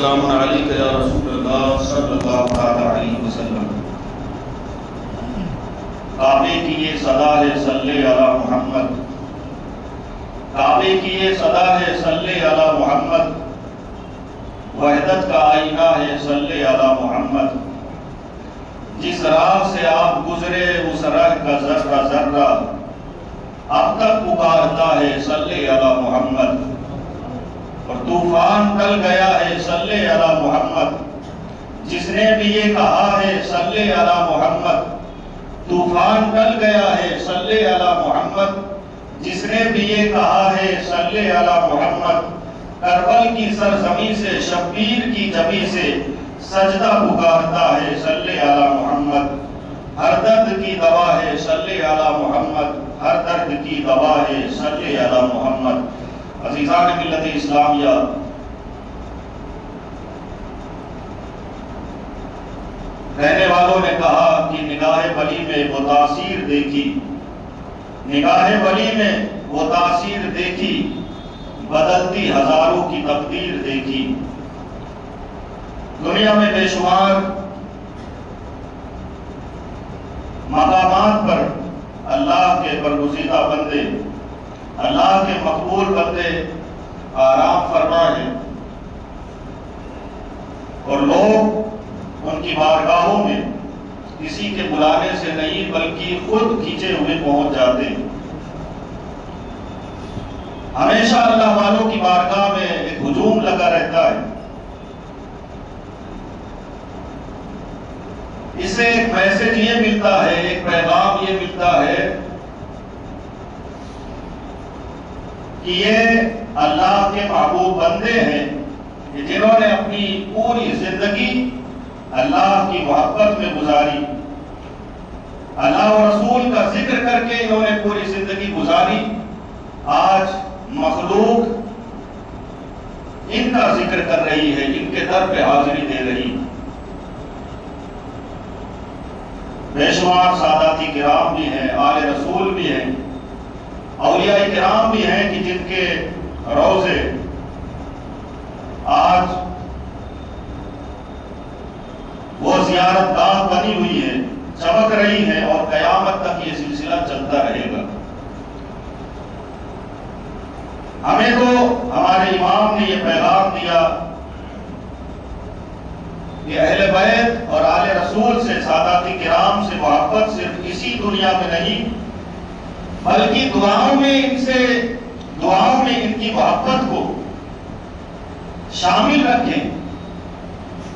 والسلام علیک یا رسول اللہ صلی اللہ علیہ وسلم۔ کعبے کی یہ صدا ہے صلی علی محمد، کعبے کی یہ صدا ہے صلی علی محمد، وحدت کا آئینہ ہے صلی علی محمد۔ جس راہ سے آپ گزرے اس راہ کا ذرہ ذرہ اب تک پکارتا ہے صلی علی محمد، اور طوفان ٹل گیا ہے صلی علی محمد۔ جس نے بھی یہ کہا ہے صلی علی محمد، طوفان ٹل گیا ہے صلی علی محمد۔ جس نے بھی یہ کہا ہے صلی علی محمد، کربل کی سرزمین سے شبیر کی جبی سے سجدہ پکارتا ہے صلی علی محمد۔ ہر درد کی دوا ہے صلی علی محمد، ہر درد کی دوا ہے صلی علی محمد۔ عزیزان ملت اسلامیہ، کہنے والوں نے کہا کہ نگاہ ولی میں وہ تاثیر دیکھی، نگاہ ولی میں وہ تاثیر دیکھی، بدلتی ہزاروں کی تقدیر دیکھی۔ دنیا میں بے شمار مقامات پر اللہ کے برگزیدہ بندے، اللہ کے مقبول بندے آرام فرما ہیں، اور لوگ ان کی بارگاہوں میں کسی کے بلانے سے نہیں بلکہ خود کھینچے ہوئے پہنچ جاتے ہیں۔ ہمیشہ اللہ والوں کی بارگاہ میں ایک ہجوم لگا رہتا ہے۔ اس سے ایک میسج یہ ملتا ہے، ایک پیغام یہ ملتا ہے کہ یہ اللہ کے محبوب بندے ہیں کہ جنہوں نے اپنی پوری زندگی اللہ کی محبت میں گزاری، اللہ و رسول کا ذکر کر کے انہوں نے پوری زندگی گزاری۔ آج مخلوق ان کا ذکر کر رہی ہے، ان کے در پہ حاضری دے رہی ہے۔ بے شمار ساداتی کرام بھی ہیں، آل رسول بھی ہیں، اولیاء کرام بھی ہیں کہ جن کے روزے آج وہ زیارت گاہ بنی ہوئی ہے، چمک رہی ہے، اور قیامت تک یہ سلسلہ چلتا رہے گا۔ ہمیں تو ہمارے امام نے یہ پیغام دیا کہ اہل بیت اور آل رسول سے، ساداتی کرام سے محبت صرف اسی دنیا میں نہیں بلکہ دعاؤں میں ان کی محبت کو شامل رکھیں،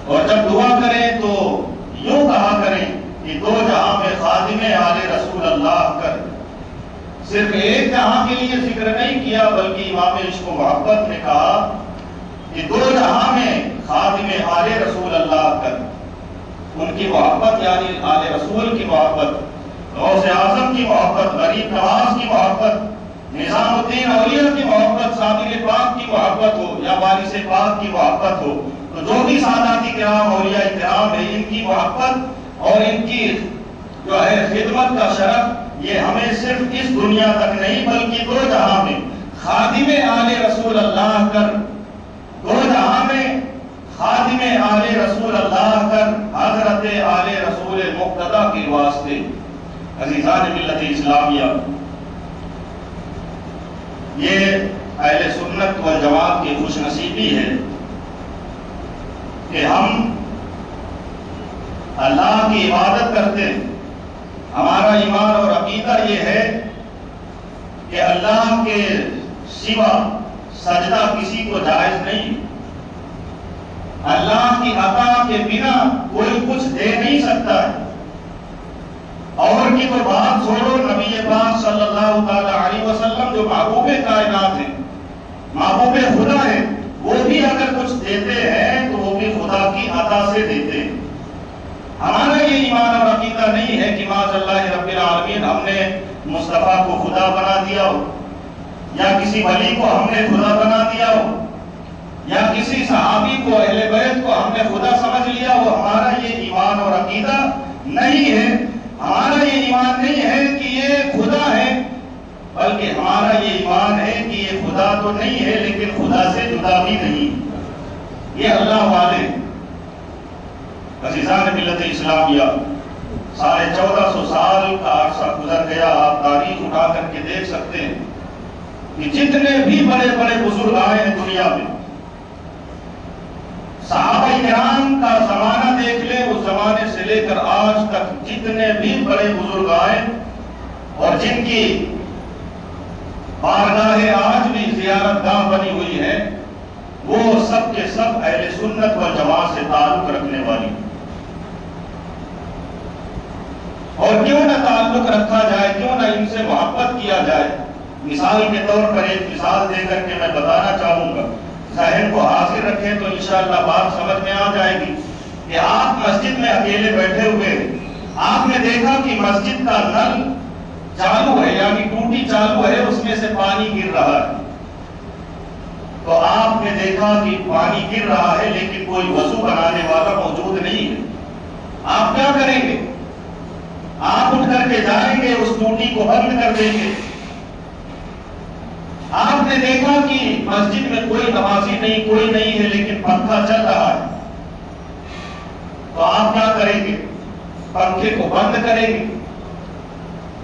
اور جب دعا کریں تو یوں کہا کریں کہ دو جہاں میں خادم آل رسول اللہ کر۔ صرف ایک جہاں کے لیے ذکر نہیں کیا بلکہ امام عشق و محبت نے کہا کہ دو جہاں میں خادم آل رسول اللہ کر۔ ان کی محبت یعنی آل رسول کی محبت، غوث اعظم کی محبت، غریب نواز کی محبت، نظام الدین اولیاء کی محبت، صابر پاک کی محبت ہو یا وارث پاک کی محبت ہو، تو جو بھی ساداتی کرام اولیاء کرام ہے، ان کی محبت اور ان کی جو ہے خدمت کا شرف، یہ ہمیں صرف اس دنیا تک نہیں بلکہ دو جہاں میں خادم آل رسول اللہ کر، دو جہاں میں خادم آل رسول اللہ کر، حضرت آل رسول مقتدی کے واسطے۔ عزیزان ملت اسلامیہ، یہ اہل سنت والجماعت کی خوش نصیبی ہے کہ ہم اللہ کی عبادت کرتے ہیں۔ ہمارا ایمان اور عقیدہ یہ ہے کہ اللہ کے سوا سجدہ کسی کو جائز نہیں، اللہ کی عطا کے بنا کوئی کچھ دے نہیں سکتا ہے۔ اور کی تو بات چھوڑو، نبی پاک صلی اللہ علیہ وسلم جو محبوب کائنات ہیں، محبوب خدا ہیں، وہ بھی اگر کچھ دیتے ہیں تو وہ بھی خدا کی عطا سے دیتے ہیں۔ ہمارا یہ ایمان اور عقیدہ نہیں ہے کہ معاذ اللہ رب العالمین ہم نے مصطفیٰ کو خدا بنا دیا ہو، یا کسی ولی کو ہم نے خدا بنا دیا ہو، یا کسی صحابی کو، اہل بیت کو ہم نے خدا سمجھ لیا ہو۔ ہمارا یہ ایمان اور عقیدہ نہیں ہے۔ ہمارا یہ ایمان نہیں ہے کہ یہ خدا ہے، بلکہ ہمارا یہ ایمان ہے کہ یہ خدا تو نہیں ہے لیکن خدا سے جدا بھی نہیں۔ یہ اللہ والے عزیزان ملت اسلامیہ، 1450 سال کا عرصہ گزر گیا. آپ تاریخ اٹھا کر کے دیکھ سکتے ہیں کہ جتنے بھی بڑے بڑے بزرگ آئے ہیں دنیا میں، صحابہ کرام کا زمانہ دیکھ لیں، اس زمانے سے لے کر آج تک جتنے بھی بڑے بزرگ آئے اور جن کی بارگاہیں آج بھی زیارت گاہ بنی ہوئی ہے، وہ سب کے سب اہل سنت والجماعت سے تعلق رکھنے والی. اور کیوں نہ تعلق رکھا جائے، کیوں نہ ان سے محبت کیا جائے. مثال کے طور پر ایک مثال دے کر کے میں بتانا چاہوں گا، ذہن کو حاضر رکھیں تو انشاءاللہ بات سمجھ میں آ جائے گی. کہ آپ مسجد میں اکیلے بیٹھے ہوئے ہیں، آپ نے دیکھا کہ مسجد کا نل چالو ہے، یعنی ٹوٹی چالو ہے، اس میں سے پانی گر رہا ہے. تو آپ نے دیکھا کہ پانی گر رہا ہے لیکن کوئی وضو بنانے والا موجود نہیں ہے. آپ کیا کریں گے؟ آپ اٹھ کر کے جائیں گے، اس ٹوٹی کو بند کر دیں گے. آپ نے دیکھا کہ مسجد میں کوئی نمازی نہیں، کوئی نہیں ہے، لیکن پنکھا چل رہا ہے. تو آپ کیا کریں گے؟ پنکھے کو بند کریں گے.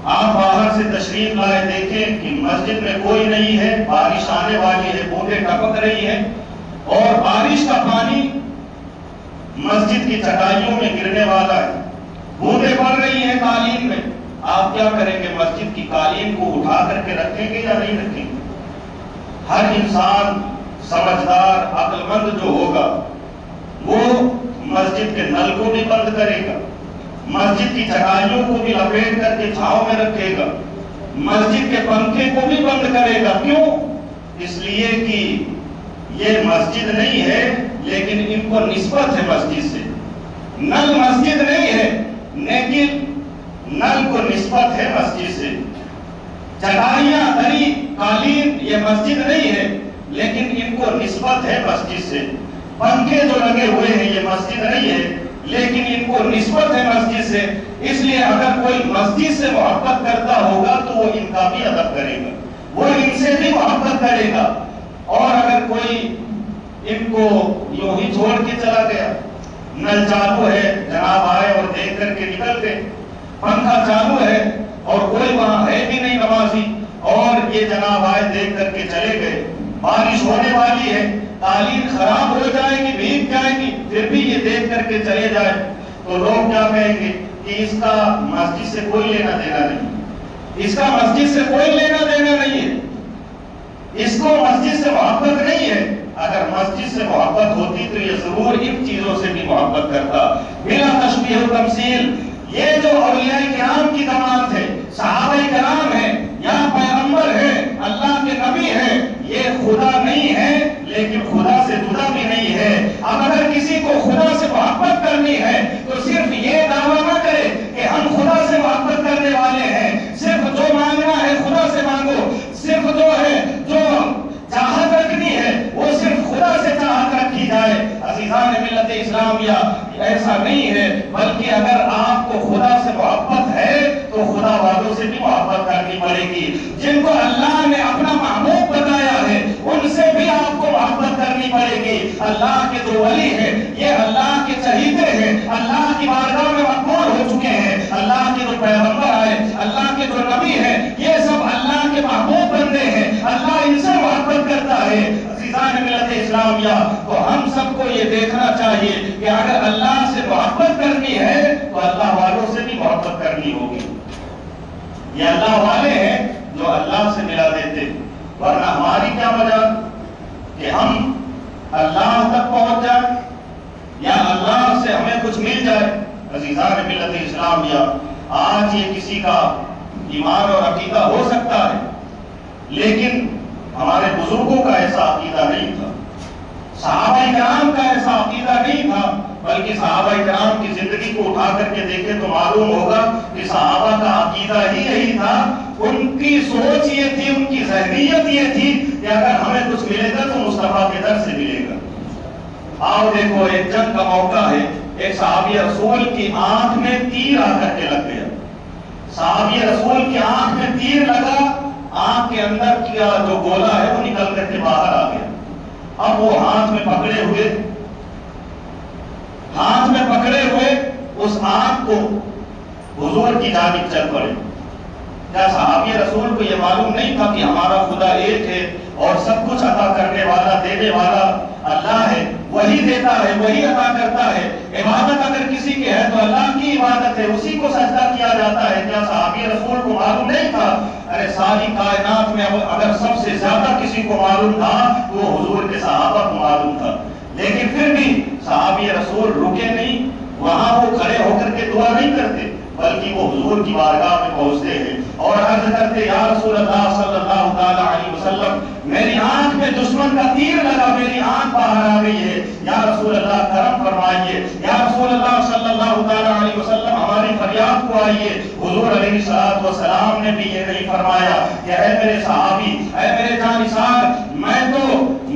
آپ باہر سے تشریف لائے، دیکھیں کہ مسجد میں کوئی نہیں ہے، بارش آنے والی ہے، بوندیں ٹپک رہی ہیں اور بارش کا پانی مسجد کی چٹائیوں میں گرنے والا ہے، بوندیں پڑ رہی ہیں قالین میں. آپ کیا کریں گے؟ مسجد کی قالین کو اٹھا کر کے رکھیں گے یا نہیں رکھیں گے؟ ہر انسان سمجھدار عقل مند جو ہوگا وہ مسجد کے نل کو بھی بند کرے گا، مسجد کی چٹائیوں کو بھی لپیٹ کر کے چھاؤں میں رکھے گا، مسجد کے پنکھے کو بھی بند کرے گا. کیوں؟ اس لیے کہ یہ مسجد نہیں ہے لیکن ان کو نسبت ہے مسجد سے. نل مسجد نہیں ہے لیکن نل کو نسبت ہے مسجد سے. چٹائیاں، دری، قالین یہ مسجد نہیں ہے لیکن ان کو نسبت ہے مسجد سے. پنکھے جو لگے ہوئے ہیں یہ مسجد نہیں ہے لیکن ان کو نسبت ہے مسجد سے. اس لیے اگر کوئی مسجد سے محبت کرتا ہوگا تو وہ ان کا بھی ادب کرے گا، وہ ان سے بھی محبت کرے گا. اور اگر کوئی ان کو یوں ہی چھوڑ کے چلا گیا، نل چالو ہے، جناب آئے اور دیکھ کر کے نکل گئے، پنکھا چالو ہے اور کوئی وہاں ہے بھی نہیں نمازی، اور یہ جناب آئے دیکھ کر کے چلے گئے، بارش ہونے والی ہے، قالین خراب ہو جائے گی، بھیگ جائے گی، پھر بھی یہ دیکھ کر کے چلے جائے، تو لوگ کیا کہیں گے کہ اس کا مسجد سے کوئی لینا دینا نہیں، اس کا مسجد سے کوئی لینا دینا نہیں ہے، اس کو مسجد سے محبت نہیں ہے. اگر مسجد سے محبت ہوتی تو یہ ضرور ان چیزوں سے بھی محبت کرتا. بلا تشبیہ و تمثیل، یہ جو اولیاء کرام کی جماعت ہے، صحابہ کرام ہیں یا پیغمبر ہیں، اللہ کے نبی ہیں، یہ خدا نہیں ہے لیکن خدا سے جدا بھی نہیں ہے. اب اگر کسی کو خدا سے محبت کرنی ہے تو صرف یہ دعویٰ نہ کرے کہ ہم خدا سے محبت کرنے والے ہیں، صرف جو مانگنا ہے خدا سے مانگو، صرف جو ہے جو چاہت رکھنی ہے وہ صرف خدا سے چاہت رکھی جائے. عزیزان ملت اسلامیہ، ایسا نہیں ہے، بلکہ اگر آپ کو خدا سے محبت ہے تو خدا والوں سے بھی محبت کرنی پڑے گی. جن کو اللہ نے اپنا محبوب بتایا ہے ان سے بھی آپ کو محبت کرنی پڑے گی. اللہ کے جو ولی ہیں یہ اللہ کے چہیتے ہیں، اللہ کی بارگاہ میں مقبول ہو چکے ہیں. اللہ کے جو پیغمبر آئے، اللہ کے جو نبی ہیں، یہ سب اللہ کے محبوب بندے ہیں، اللہ ان سے محبت کرتا ہے. عزیزان ملت اسلامیہ، تو ہم سب کو یہ دیکھنا چاہیے کہ اگر اللہ سے محبت کرنی ہے تو اللہ والوں سے بھی محبت کرنی ہوگی. یہ اللہ والے ہیں جو اللہ سے ملا دیتے، ورنہ ہماری کیا وجہ کہ ہم اللہ تک پہنچ جائیں یا اللہ سے ہمیں کچھ مل جائے. عزیزان ملت اسلامیہ، آج یہ کسی کا ایمان اور عقیدہ ہو سکتا ہے لیکن ہمارے بزرگوں کا ایسا عقیدہ نہیں تھا، صحابہ کرام کا ایسا عقیدہ نہیں تھا، بلکہ صحابہ کرام کی زندگی کو اٹھا کر کے دیکھیں تو معلوم ہوگا کہ صحابہ کا عقیدہ ہی یہی تھا. ان کی سوچ یہ تھی، ان کی ذہنیت یہ تھی کہ اگر ہمیں کچھ ملے گا تو مصطفیٰ کے در سے ملے گا. آؤ دیکھو، ایک جنگ کا موقع ہے، ایک صحابی رسول کی آنکھ میں تیر آ کر کے لگ گیا. صحابی رسول کی آنکھ میں تیر لگا، آنکھ کے اندر کیا جو گولا ہے وہ نکل کر کے باہر آ گیا. اب وہ ہاتھ میں پکڑے ہوئے آنکھ کو حضور کی جانب چل پڑے۔ کیا صحابی رسول کو یہ معلوم نہیں تھا کہ ہمارا خدا ایک ہے اور سب کچھ عطا کرنے والا دینے والا اللہ ہے، وہی دیتا ہے وہی عطا کرتا ہے، عبادت اگر کسی کی ہے تو اللہ کی عبادت ہے، اسی کو سجدہ کیا جاتا ہے؟ کیا صحابی رسول کو معلوم نہیں تھا؟ ارے ساری کائنات میں اگر سب سے زیادہ کسی کو معلوم تھا تو وہ حضور کے صحابہ کو معلوم تھا، لیکن پھر بھی صحابی رسول رکے نہیں، وہاں وہ کھڑے ہو کر کے دعا نہیں کرتے بلکہ وہ حضور کی بارگاہ میں پہنچتے ہیں اور عرض کرتے یا رسول اللہ صلی اللہ تعالی علیہ وسلم میری آنکھ میں دشمن کا تیر لگا، میری آنکھ باہر آ گئی ہے، یا رسول اللہ کرم فرمائیے، یا رسول اللہ صلی اللہ تعالی علیہ وسلم ہماری فریاد کو آئیے۔ حضور علیہ الصلوۃ والسلام نے بھی یہ نہیں فرمایا کہ اے میرے صحابی، اے میرے جانثار،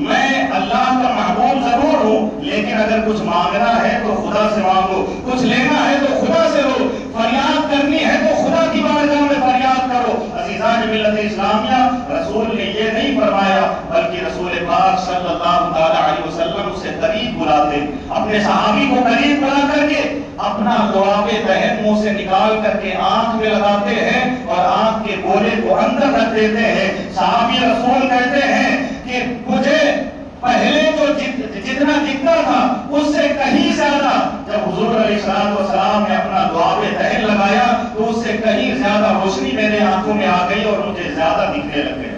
میں اللہ کا محبوب ضرور ہوں لیکن اگر کچھ مانگنا ہے تو خدا سے مانگو، کچھ لینا ہے تو خدا سے لو، فریاد کرنی ہے تو خدا کی بارگاہ میں فریاد کرو۔ عزیزان ملت اسلامیہ، رسول نے یہ نہیں فرمایا بلکہ رسول پاک صلی اللہ تعالی علیہ وسلم اسے قریب بلاتے، اپنے صحابی کو قریب بلا کر کے اپنا لعاب دہن منہ سے نکال کر کے آنکھ میں لگاتے ہیں اور آنکھ کے گولے کو اندر رکھ دیتے ہیں۔ صحابی رسول کہتے ہیں کہ مجھے پہلے جو جتنا دکھتا تھا اس سے کہیں زیادہ، جب حضور علیہ السلام نے اپنا لعاب دہن لگایا تو اس سے کہیں زیادہ روشنی میرے آنکھوں میں آ گئی اور مجھے زیادہ دکھنے لگ گئے۔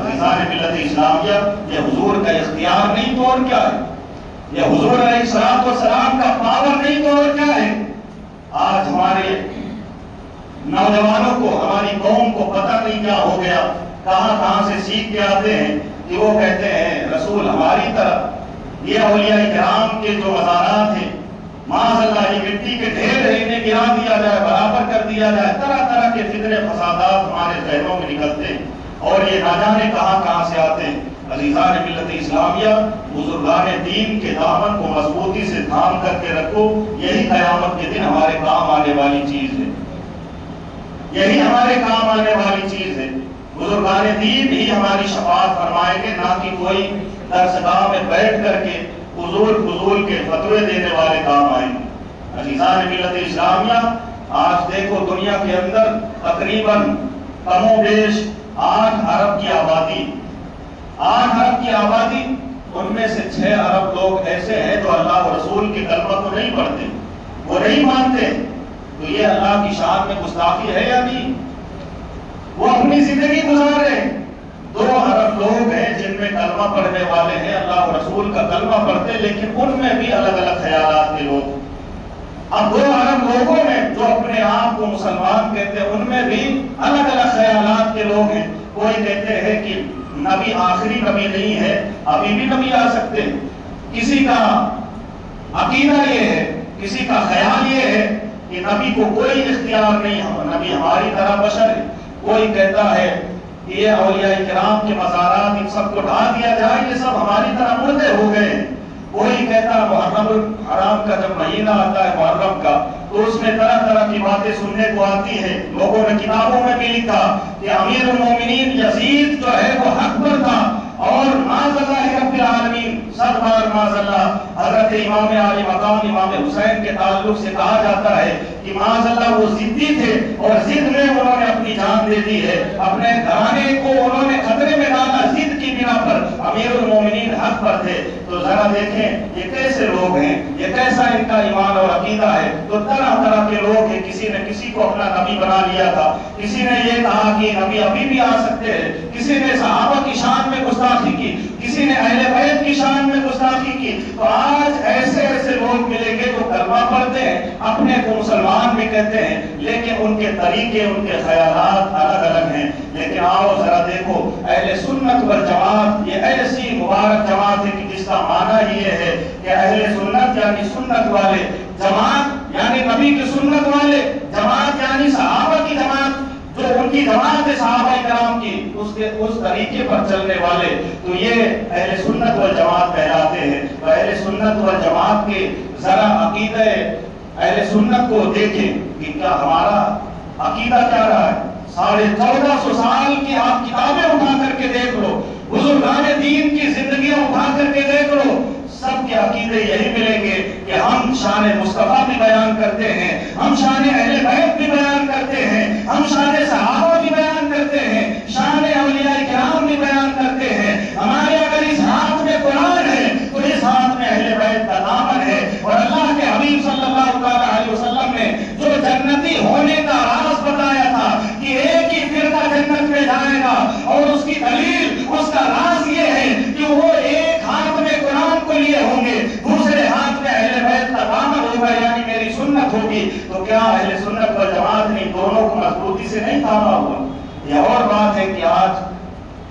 عزیزان ملت اسلامیہ، یہ حضور کا اختیار نہیں تو اور کیا ہے؟ یہ حضور علیہ السلام کا پاور نہیں تو اور کیا ہے؟ آج ہمارے نوجوانوں کو، ہماری قوم کو پتہ نہیں کیا ہو گیا، کہاں سے سیکھ کے آتے ہیں کہ وہ کہتے ہیں رسول ہماری طرف، یہ اولیاء کرام کے جو مزارات ہیں معاذ اللہ یہ مٹی کے ڈھیر ہے، انہیں گرا دیا جائے، برابر کر دیا جائے، طرح طرح کے فتنے فسادات ہمارے ذہنوں میں نکلتے ہیں اور یہ نہ جانے کہاں سے آتے ہیں۔ عزیزان ملت اسلامیہ، بزرگان دین کے دامن کو مضبوطی سے تھام کر کے رکھو، یہی قیامت کے دن ہمارے کام آنے والی چیز ہے، یہی ہمارے کام آنے والی چیز ہے۔ بزرگان دین ہی ہماری شفاعت فرمائیں گے، نہ کہ کوئی درسگاہ میں بیٹھ کر کے فضول کے فتوے دینے والے کام آئیں گے۔ عزیزان ملت اسلامیہ، آج دیکھو دنیا کے اندر تقریباً کم و بیش 8 ارب کی آبادی، 8 ارب کی آبادی، ان میں سے 6 ارب لوگ ایسے ہیں جو اللہ و رسول کے کلمہ کو نہیں پڑھتے، وہ نہیں مانتے، تو یہ اللہ کی شان میں گستاخی ہے یا نہیں؟ وہ اپنی زندگی گزار رہے ہیں۔ 2 ارب لوگ ہیں جن میں کلمہ پڑھنے والے ہیں، اللہ و رسول کا کلمہ پڑھتے، لیکن ان میں بھی الگ الگ خیالات کے لوگ۔ اب 2 ارب لوگوں میں جو اپنے آپ کو مسلمان کہتے ہیں، ان میں بھی الگ الگ خیالات کے لوگ ہیں۔ کوئی کہتے ہیں کہ نبی آخری نبی نہیں ہے، ابھی بھی نبی آ سکتے ہیں۔ کسی کا عقیدہ یہ ہے، کسی کا خیال یہ ہے کہ نبی کو کوئی اختیار نہیں ہے، نبی ہماری طرح بشر ہے۔ کوئی کہتا ہے کہ یہ اولیاء کرام کے مزارات ان سب کو ڈھا دیا جائے، یہ سب ہماری طرح مردے ہو گئے۔ کوئی کہتا ہے محرم الحرام کا جب مہینہ آتا ہے محرم کا تو اس میں طرح طرح کی باتیں سننے کو آتی ہیں۔ لوگوں نے کتابوں میں بھی لکھا کہ امیر المومنین یزید جو ہے وہ حق پر تھا، اور معاذ اللہ رب العالمین، 100 بار معاذ اللہ، حضرت امام علی مقام امام حسین کے تعلق سے کہا جاتا ہے کہ معاذ اللہ وہ ضدی تھے اور ضد میں انہوں نے اپنی جان دے دی ہے، اپنے گھرانے کو انہوں نے خطرے میں ڈالا ضد کی بنا پر، امیر المومنین حق پر تھے۔ تو ذرا دیکھیں یہ کیسے لوگ ہیں، یہ کیسا ان کا ایمان اور عقیدہ ہے۔ تو طرح طرح کے لوگ ہیں، کسی نے کسی کو اپنا نبی بنا لیا تھا، کسی نے یہ کہا کہ نبی ابھی بھی آ سکتے ہیں، کسی نے صحابہ کی شان میں گستاخی کی، کسی نے اہل بیت کی شان میں گستاخی کی۔ تو آج ایسے لوگ ملیں گے جو کلمہ پڑھتے ہیں، اپنے کو مسلمان بھی کہتے ہیں، لیکن ان کے طریقے، ان کے خیالات الگ الگ ہیں۔ لیکن آؤ ذرا دیکھو، اہل سنت والجماعت یہ ایسی مبارک جماعت ہے کہ جس کا معنی یہ ہے کہ اہل سنت یعنی سنت والے، جماعت یعنی نبی کی سنت والے، جماعت یعنی صحابہ کی جماعت، جو ان کی جماعت ہے صحابہ کرام کی، اس طریقے پر چلنے والے، تو یہ اہل سنت والجماعت کہلاتے ہیں۔ تو اہل سنت والجماعت کے ذرا عقیدہ اہل سنت کو دیکھیں کہ کیا ہمارا عقیدہ کیا رہا ہے۔ 1450 سال کی آپ کتابیں اٹھا کر کے دیکھ لو، بزرگان دین کی زندگیاں اٹھا کر کے دیکھ لو، سب کے عقیدے یہی ملیں گے کہ ہم شان مصطفیٰ بھی بیان کرتے ہیں، ہم شان اہل بیت بھی بیان کرتے ہیں، ہم شان صحابہ بھی بیان کرتے ہیں، شان اولیاء کرام بھی بیان کرتے ہیں۔ ہمارے اگر اس ہاتھ میں قرآن ہے تو اس ہاتھ میں اہل بیت کا دامن ہے، اور اللہ کے حبیب صلی اللہ علیہ وسلم نے جو جنتی ہونے کا راز بتایا تھا کہ ایک ہی فرقہ جنت میں جائے گا، اور اس کی دلیل، اس کا راز یہ ہے کہ وہ ایک ہاتھ میں قرآن کو لیے ہوں گے، دوسرے ہاتھ میں اہل بیت کا دامن ہوگا، یعنی میری سنت ہوگی۔ تو کیا اہل سنت و جماعت نے دونوں کو مضبوطی سے نہیں تھاما ہوا؟ یہ اور بات ہے کہ آج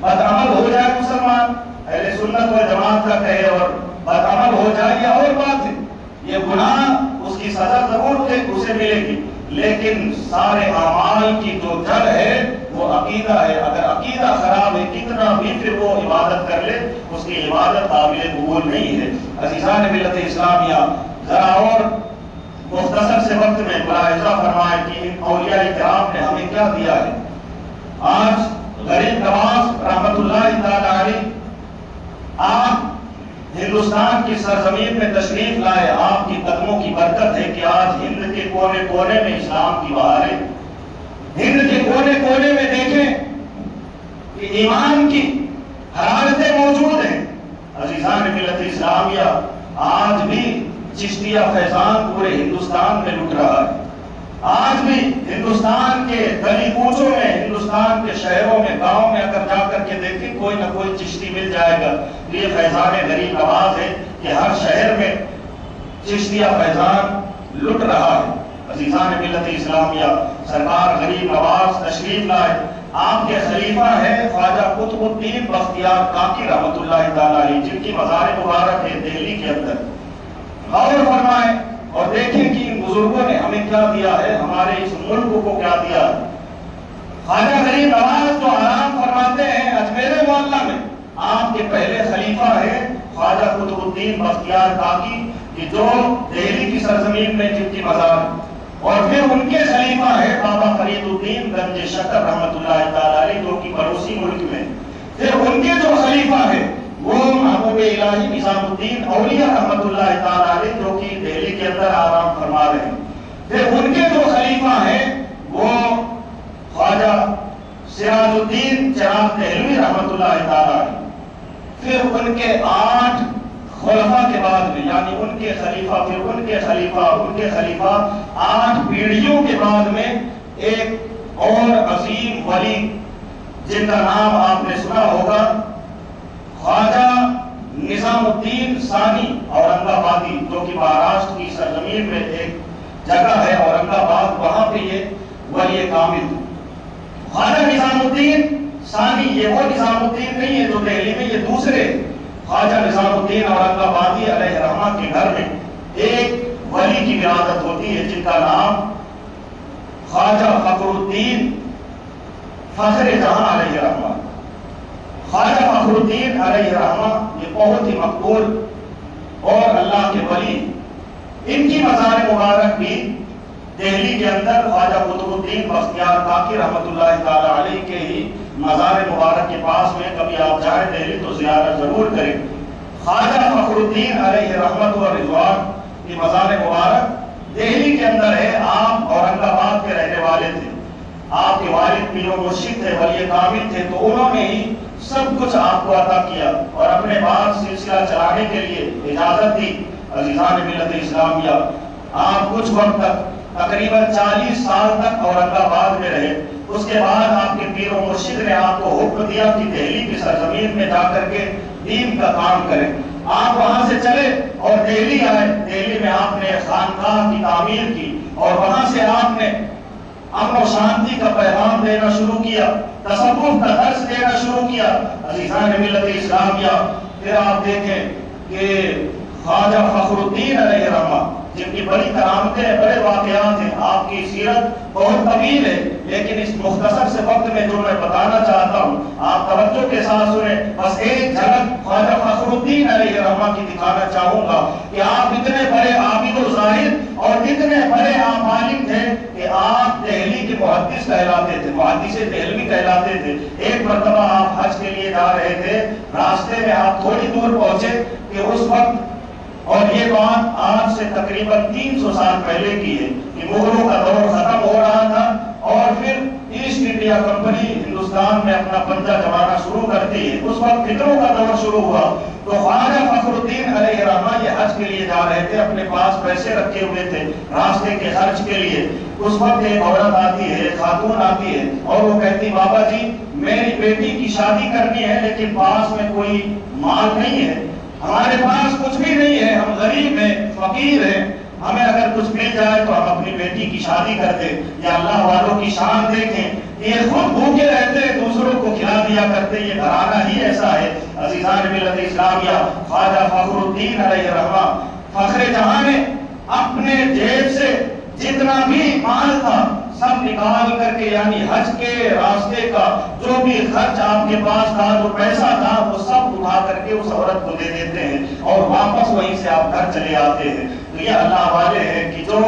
بدعمل ہو جائے مسلمان، اہل سنت و جماعت کا کہے اور بدعمل ہو جائے، یہ اور بات ہے۔ یہ گناہ اس کی سزا ضرور اسے ملے گی، لیکن سارے اعمال کی جو جڑ ہے وہ عقیدہ ہے۔ اگر عقیدہ خراب ہے، کتنا بھی پھر وہ عبادت کر لے، اس کی عبادت قابل قبول نہیں ہے۔ عزیزان ملت اسلامیہ، ذرا اور مختصر سے وقت میں ملاحظہ فرمائیں کہ ان اولیاء کرام نے ہمیں کیا دیا ہے۔ آج غریب نواز رحمت اللہ تعالی علیہ آپ ہندوستان کی سرزمین میں تشریف لائے، آپ کی قدموں کی برکت ہے کہ آج ہند کے کونے کونے میں اسلام کی بہار ہے۔ ہند کے کونے کونے میں دیکھیں کہ ایمان کی حرارتیں موجود ہیں۔ عزیزان ملت اسلامیہ، آج بھی چشتیہ فیضان پورے ہندوستان میں لٹ رہا ہے۔ آج بھی ہندوستان کے گلی کوچوں میں، ہندوستان کے شہروں میں، گاؤں میں اگر جا کر کے دیکھیں کوئی نہ کوئی چشتی مل جائے گا۔ یہ فیضان غریب نواز ہے کہ ہر شہر میں چشتیہ فیضان لٹ رہا ہے۔ عزیزان ملت اسلامیہ، سرکار غریب نواز تشریف لائے، آپ کے خلیفہ ہیں خواجہ قطب الدین بختیار کاکی رحمت اللہ تعالی علیہ، جن کی مزار مبارک ہے دہلی کے اندر۔ غور فرمائیں اور دیکھیں کہ ان بزرگوں نے ہمیں کیا دیا ہے، ہمارے اس ملک کو کیا دیا ہے۔ خواجہ غریب نواز جو آرام فرماتے ہیں اجمیر معلیٰ میں، آپ کے پہلے خلیفہ ہیں خواجہ قطب الدین بختیار کاکی، کہ جو دہلی کی سرزمین میں جن کی مزار ہے، اور پھر ان کے خلیفہ ہے بابا فرید الدین گنج شکر رحمت اللہ تعالی علیہ، جو کہ پڑوسی ملک میں۔ پھر ان کے جو خلیفہ ہے وہ محبوب الہی نظام الدین اولیاء رحمت اللہ تعالی علیہ، جو کہ دہلی کے اندر آرام فرما رہے ہیں۔ پھر ان کے جو خلیفہ ہیں وہ خواجہ سراج الدین چراغ دہلوی رحمت اللہ تعالی علیہ۔ پھر ان کے 8 خلفاء کے بعد میں، یعنی ان کے خلیفہ، پھر ان کے خلیفہ، ان کے خلیفہ، 8 پیڑھیوں کے بعد میں ایک اور عظیم ولی جن کا نام آپ نے سنا ہوگا، خواجہ نظام الدین ثانی اورنگ آبادی، جو کہ مہاراشٹر کی سرزمین میں ایک جگہ ہے اورنگ آباد، وہاں پہ یہ ولی کامل۔ خواجہ نظام الدین ثانی یہ وہ نظام الدین نہیں ہے جو دہلی میں، یہ دوسرے خواجہ نظام الدین اورنگ آبادی علیہ رحمہ کے گھر میں ایک ولی کی ولادت ہوتی ہے جن کا نام خواجہ فخر الدین فخر جہاں علیہ رحمہ۔ خواجہ فخر الدین علیہ رحمہ یہ بہت ہی مقبول اور اللہ کے ولی، ان کی مزار مبارک بھی دہلی کے اندر خواجہ قطب الدین بختیار کاکی رحمت اللہ تعالی علیہ کے ہی مزار مبارک کے پاس میں کبھی آپ جائیں دہلی تو زیارت ضرور کریں۔ خواجہ فخر الدین علیہ رحمت و رضوان کی مزار مبارک دہلی کے اندر ہے۔ آپ اورنگ آباد کے رہنے والے تھے، آپ کے والد پیر و مرشد تھے، ولی کامل تھے، تو انہوں نے ہی سب کچھ آپ کو عطا کیا اور اپنے بعد سلسلہ چلانے کے لیے اجازت دی۔ عزیزان ملت اسلامیہ، آپ کچھ وقت تک تقریباً 40 سال تک اورنگ آباد میں رہے۔ اس کے بعد آپ کے پیر و مرشد نے آپ کو حکم دیا کہ دہلی کی سرزمین میں جا کر کے دین کا کام کریں۔ آپ وہاں سے چلے اور دہلی آئے۔ دہلی میں آپ نے خانقاہ کی تعمیر کی اور وہاں سے آپ نے امن و شانتی کا پیغام دینا شروع کیا، تصوف کا درس دینا شروع کیا۔ عزیزان ملت اسلامیہ، پھر آپ دیکھیں کہ خواجہ فخر الدین علیہ رحمہ جن کی بڑی کرامتیں ہیں، بڑے واقعات ہیں، آپ کی سیرت بہت طویل ہے، لیکن اس مختصر سے وقت میں جو میں بتانا چاہتا ہوں آپ توجہ کے ساتھ سنیں۔ بس ایک جھلک خواجہ فخر الدین علیہ رحمہ کی دکھانا چاہوں گا کہ آپ اتنے بڑے عابد و زاہد اور اتنے بڑے آپ عالم تھے کہ آپ دہلی کے محدث کہلاتے تھے، محدث دہلوی کہلاتے تھے۔ ایک مرتبہ آپ حج کے لیے جا رہے تھے، راستے میں آپ تھوڑی دور پہنچے کہ اس وقت اور یہ بات آج سے تقریباً 300 سال پہلے کی ہے کہ مغلوں کا دور ختم ہو رہا تھا اور پھر ایسٹ انڈیا کمپنی ہندوستان میں اپنا پنجہ جمانا شروع کرتی ہے. اس وقت فکروں کا دور شروع ہوا تو خواجہ فخر الدین علیہ الرحمہ یہ حج کے لیے جا رہے تھے, اپنے پاس پیسے رکھے ہوئے تھے راستے کے خرچ کے لیے. اس وقت ایک عورت آتی ہے, ایک خاتون آتی ہے اور وہ کہتی بابا جی میری بیٹی کی شادی کرنی ہے لیکن پاس میں کوئی مال نہیں ہے, ہمارے پاس کچھ بھی نہیں ہے, ہم غریب ہیں, فقیر ہیں, ہمیں اگر کچھ مل جائے تو ہم اپنی بیٹی کی شادی کر دیں. یا اللہ والوں کی شان دیکھیں, یہ خود بھوکے رہتے دوسروں کو کھلا دیا کرتے, یہ گھرانہ ہی ایسا ہے. عزیزان ملت اسلامیہ, خواجہ فخر الدین علیہ الرحمہ فخر جہاں نے اپنے جیب سے جتنا بھی مال تھا سب نکال کر کے, یعنی حج کے راستے کا جو بھی خرچ آپ کے پاس تھا, جو پیسہ تھا, وہ سب اٹھا کر کے اس عورت کو دے دیتے ہیں اور واپس وہیں سے آپ گھر چلے آتے ہیں. تو یہ اللہ والے ہیں کہ جو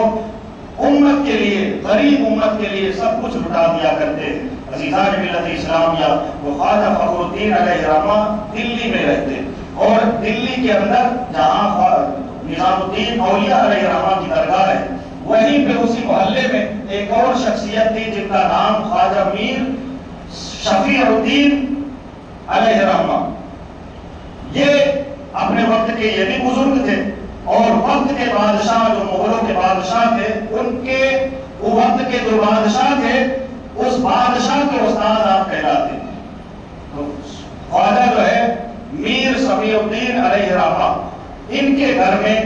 امت کے لیے, غریب امت کے لیے سب کچھ لٹا دیا کرتے ہیں. عزیزان ملت اسلامیہ, وہ خواجہ فخر الدین علیہ الرحمہ دلی میں رہتے اور دلی کے اندر جہاں نظام الدین اولیاء علیہ الرحمہ کی درگاہ ہے, وہیں پہ اسی محلے میں ایک اور شخصیت تھی جن کا نام خواجہ میر شفیع الدین علیہ الرحمہ. یہ اپنے وقت کے یہ بھی بزرگ تھے اور وقت کے بادشاہ جو مغلوں کے بادشاہ تھے, ان کے وقت کے جو بادشاہ تھے اس بادشاہ کے استاد آپ کہلاتے. تو خواجہ جو ہے میر شفیع الدین علیہ الرحمہ, ان کے گھر میں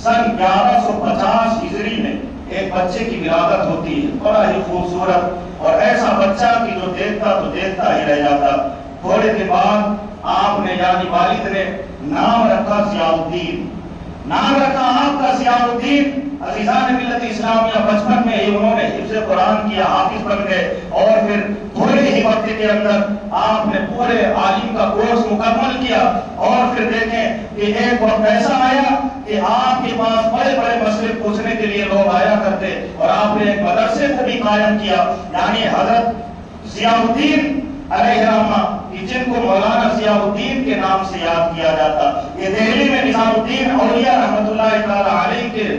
سن 1150 ہجری میں ایک بچے کی ولادت ہوتی ہے, بڑا ہی خوبصورت اور ایسا بچہ کہ جو دیکھتا تو دیکھتا ہی رہ جاتا. تھوڑے دن بعد آپ نے یعنی والد نے نام رکھا ضیاء الدین, نام رکھا آپ کا ضیاء الدین. عزیزان ملت اسلامیہ, بچپن میں ہی انہوں نے حفظ قرآن کیا, حافظ بن گئے اور پھر تھوڑے ہی وقت کے اندر آپ نے پورے عالم کا کورس مکمل کیا. اور پھر دیکھیں کہ ایک وقت ایسا آیا کہ آپ کے پاس بڑے بڑے مسئلے پوچھنے کے لیے لوگ آیا کرتے اور آپ نے ایک مدرسے کو بھی قائم کیا, یعنی حضرت ضیاء الدین علیہ الرحمہ جن کو مولانا ضیاء الدین کے نام سے یاد کیا جاتا. یہ دہلی میں نظام الدین اولیاء رحمۃ اللہ تعالی علیہ کے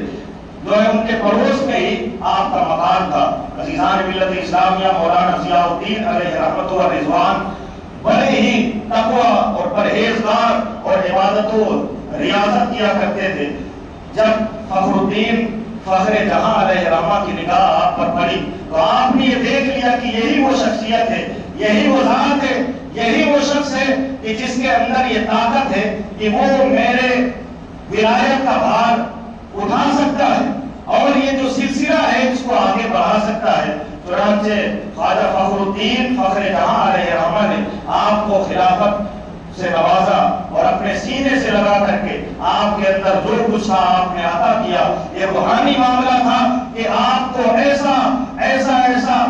جو ہے ان کے پڑوس میں ہی آپ کا مکان تھا. عزیزان ملت اسلامیہ, مولانا ضیاء الدین علیہ رحمۃ و رضوان بڑے ہی تقویٰ اور پرہیزگار اور عبادت و ریاضت کیا کرتے تھے. جب فخر الدین فخر جہاں علیہ الرحمہ کی نگاہ آپ پر پڑی تو آپ نے یہ دیکھ لیا کہ یہی وہ شخصیت ہے, یہی وہ ذات ہے, یہی وہ شخص ہے کہ جس کے اندر یہ طاقت ہے کہ وہ میرے ولایت کا بھار اٹھا سکتا ہے اور یہ جو سلسلہ ہے اس کو آگے بڑھا سکتا ہے. چنانچہ خواجہ فخر الدین فخر جہاں علیہ الرحمہ نے آپ کو خلافت سے نوازا اور اپنے سینے سے لگا کر کے آپ کے اندر جو کچھ تھا آپ نے عطا کیا. یہ روحانی معاملہ تھا کہ آپ کو ایسا ایسا ایسا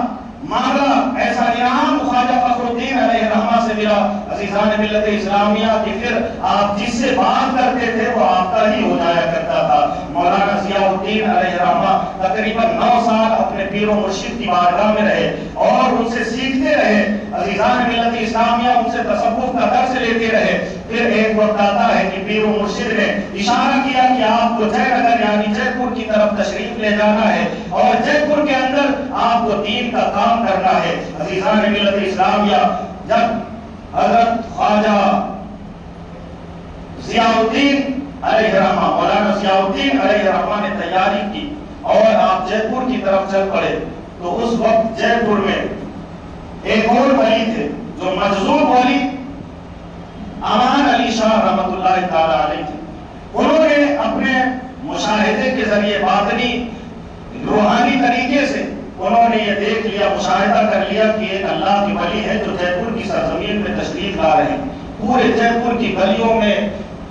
معاملہ, ایسا انعام خواجہ فخر الدین علیہ الرحمہ سے ملا عزیزان ملت اسلامیہ کہ پھر آپ جس سے بات کرتے تھے وہ آپ کا ہی ہو جایا کرتا تھا. مولانا ضیاء الدین علیہ الرحمہ تقریباً 9 سال اپنے پیر و مرشد کی بارگاہ میں رہے اور ان سے سیکھتے رہے. عزیزان ملت اسلامیہ ان سے تصوف کا درس لیتے رہے. پھر ایک وقت آتا ہے کہ پیر و مرشد نے اشارہ کیا کہ آپ کو جے نگر یعنی جے پور کی طرف تشریف لے جانا ہے اور جے پور کے اندر آپ کو دین کا کام کرنا ہے. عزیزان ملت اسلامیہ, جب حضرت خواجہ ضیاء الدین علیہ الرحمہ, مولانا ضیاء الدین علیہ الرحمہ نے تیاری کی اور آپ جے پور کی طرف چل پڑے تو اس وقت جے پور میں ایک اور ولی تھے جو مجذوب ولی امان علی شاہ رحمۃ اللہ تعالی علیہ تھے. انہوں نے اپنے مشاہدے کے ذریعے باطنی روحانی طریقے سے انہوں نے یہ دیکھ لیا, مشاہدہ کر لیا کہ ایک اللہ کی ولی ہے جو جے پور کی سرزمین میں تشریف لا رہے ہیں. پورے جے پور کی گلیوں میں,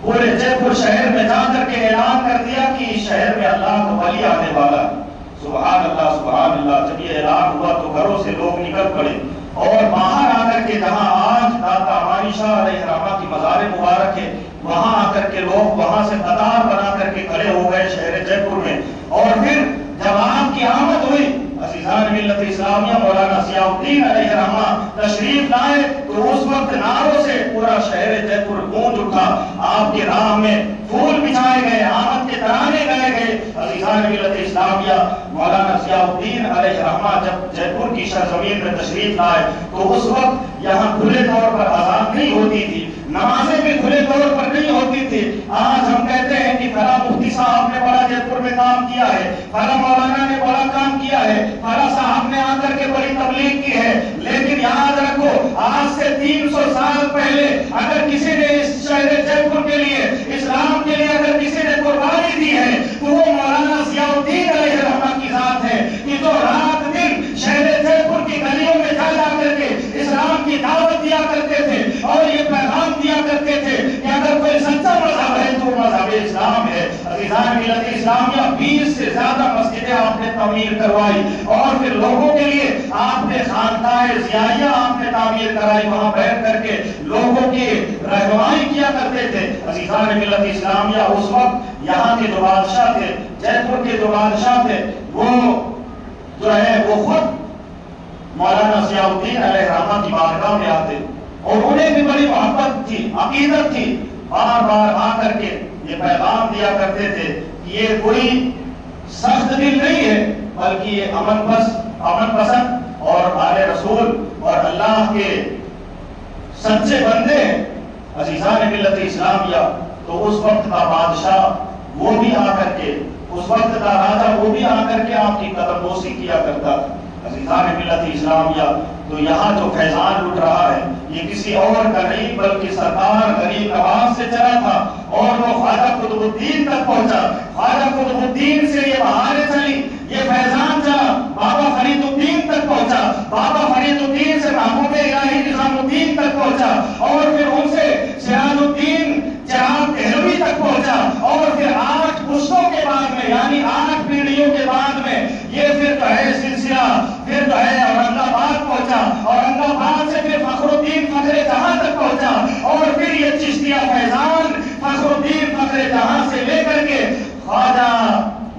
پورے جے پور شہر میں جا کر کے اعلان کر دیا کہ اس شہر میں اللہ کا ولی آنے والا ہے. سبحان اللہ سبحان اللہ. جب یہ اعلان ہوا تو گھروں سے لوگ نکل پڑے اور باہر آ کر کے جہاں آج داتا امانی شاہ علیہ الرحمہ کی مزار مبارک ہے وہاں آ کر کے لوگ وہاں سے قطار بنا کر کے کھڑے ہو گئے شہر جے پور میں. اور پھر جب آپ کی آمد ہوئی عزیزان ملت اسلامیہ, مولانا ضیاء الدین علیہ الرحمہ تشریف لائے تو تو اس وقت نعروں سے پورا شہر جے پور گونج اٹھا، آپ کی راہ میں پھول بچھائے گئے، آمد کے ترانے گائے گئے۔ عزیزان ملت اسلامیہ، مولانا ضیاء الدین علیہ رحمہ جب جے پور کی سرزمین میں تشریف لائے تو اس وقت یہاں کھلے طور پر اذان نہیں ہوتی تھی، نمازیں بھی کھلے طور پر نہیں ہوتی تھی۔ آج ہم کہتے ہیں کہ فلاں مفتی صاحب نے بڑا جے پور میں کام کیا ہے، فلاں مولانا نے بڑا کام کیا ہے، فلاں صاحب نے آ کر کے بڑی تبلیغ کی ہے، لیکن یاد رکھو آج سے 300 سال پہلے اگر کسی نے اس شہر جے پور کے لیے، اسلام کے لیے اگر کسی نے قربانی دی ہے تو وہ مولانا ضیاء الدین علیہ رحمہ کی ذات ہے، کہ جو رات دن شہر جے پور کی گلیوں میں جا جا کر کے اسلام کی دعوت دیا کرتے تھے اور یہ پیغام دیا کرتے تھے کہ اگر کوئی سچا مذہب ہے تو مذہب اسلام ہے۔ عزیزان ملت اسلامیہ، 20 سے زیادہ مسجدیں آپ نے تعمیر کروائی اور پھر لوگوں کے لیے آپ نے خانقاہ ضیائیہ آپ نے تعمیر کرائی، وہاں بیٹھ کر کے لوگوں کی رہنمائی کیا کرتے تھے۔ عزیزان ملت اسلامیہ، اس وقت یہاں کے جو بادشاہ تھے، جے پور کے جو بادشاہ تھے، وہ جو ہے وہ خود مولانا ضیاء الدین علیہ رحمہ کی بارگاہ میں آتے اور انہیں بھی بڑی محبت تھی، عقیدت تھی، بار بار آ کر کے یہ پیغام دیا کرتے تھے کہ یہ کوئی سخت دل نہیں ہے بلکہ یہ امن پسند اور آل رسول اور اللہ کے سچے بندے ہیں۔ عزیزان ملت اسلامیہ، تو اس وقت کا بادشاہ وہ بھی آ کر کے، اس وقت کا راجہ وہ بھی آ کر کے آپ کی قدم بوسی کیا کرتا تھا۔ عزیزان ملت اسلامیہ، تو یہاں جو فیضان لٹ رہا ہے یہ کسی اور کا نہیں بلکہ سرکار غریب نواز سے چلا تھا اور وہ خواجہ قطب الدین تک پہنچا۔ خواجہ قطب الدین سے یہ بہاریں چلی، یہ فیضان چلا، بابا فرید الدین تک پہنچا، بابا فرید الدین سے محبوب الہی نظام الدین تک پہنچا اور پھر ان سے سراج الدین چراغ دہلوی تک پہنچا اور پھر 8 پشتوں کے بعد میں، یعنی 8 پیڑھیوں کے بعد میں یہ پھر جو ہے سلسلہ پھر جو ہے اورنگ آباد پہنچا، اورنگ آباد سے پھر فخر الدین فخر جہاں تک پہنچا اور پھر یہ چشتیہ فیضان فخر الدین فخر جہاں سے لے کر کے خواجہ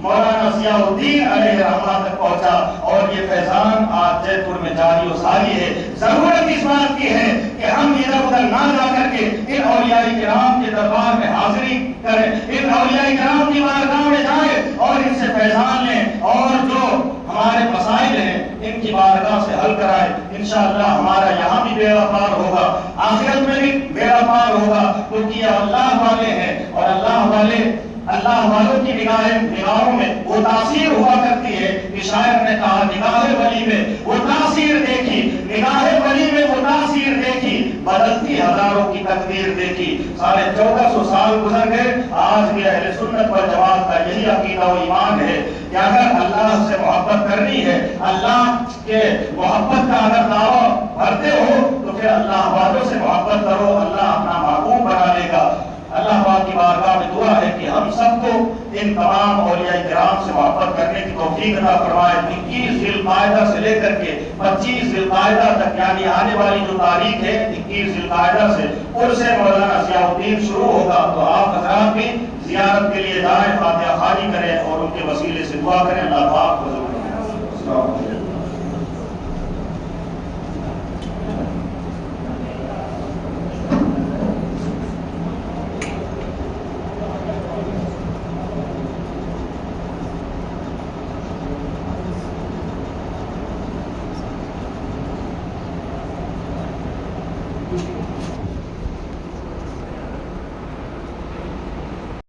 مولانا ضیاء الدین علیہ رحمہ تک پہنچا اور یہ فیضان آج جے پور میں جاری و ساری ہے۔ ضرورت اس بات کی ہے کہ ہم ادھر ادھر نہ جا کر کے ان اولیاء کرام کے دربار میں حاضری کریں، ان اولیاء کرام کی بارگاہ میں جائیں اور ان سے فیضان لیں اور جو ہمارے مسائل ہیں ان کی بارگاہ سے حل کرائیں۔ انشاءاللہ ہمارا یہاں بھی بیڑا پار ہوگا، آخرت میں بھی بیڑا پار ہوگا، کیونکہ یہ اللہ والے ہیں اور اللہ والوں کی نگاہوں میں وہ تاثیر ہوا کرتی ہے کہ شاعر نے کہا نگاہ ولی میں وہ تاثیر دیکھی، نگاہ ولی میں وہ تاثیر دیکھی، بدلتی ہزاروں کی تقدیر دیکھی۔ 1450 سال گزر گئے، آج بھی اہل سنت والجماعت کا یہی عقیدہ و ایمان ہے کہ اگر اللہ سے محبت کرنی ہے، اللہ کے محبت کا اگر دعویٰ بھرتے ہو تو پھر اللہ والوں سے محبت کرو، اللہ اپنا محبوب بنا لے گا۔ اللہ پاک کی بارگاہ میں دعا ہے کہ ہم سب کو ان تمام اولیاء کرام سے محبت کرنے کی توفیق عطا فرمائے۔ 21 ذی القعدہ سے لے کر کے 25 ذی القعدہ تک، یعنی آنے والی جو تاریخ ہے 21 ذی القعدہ سے اس سے مولانا ضیاء الدین شروع ہوگا، تو آپ حضرات بھی زیارت کے لیے جائیں، فاتحہ خوانی کریں اور ان کے وسیلے سے دعا کریں۔ اللہ پاک کو ضرور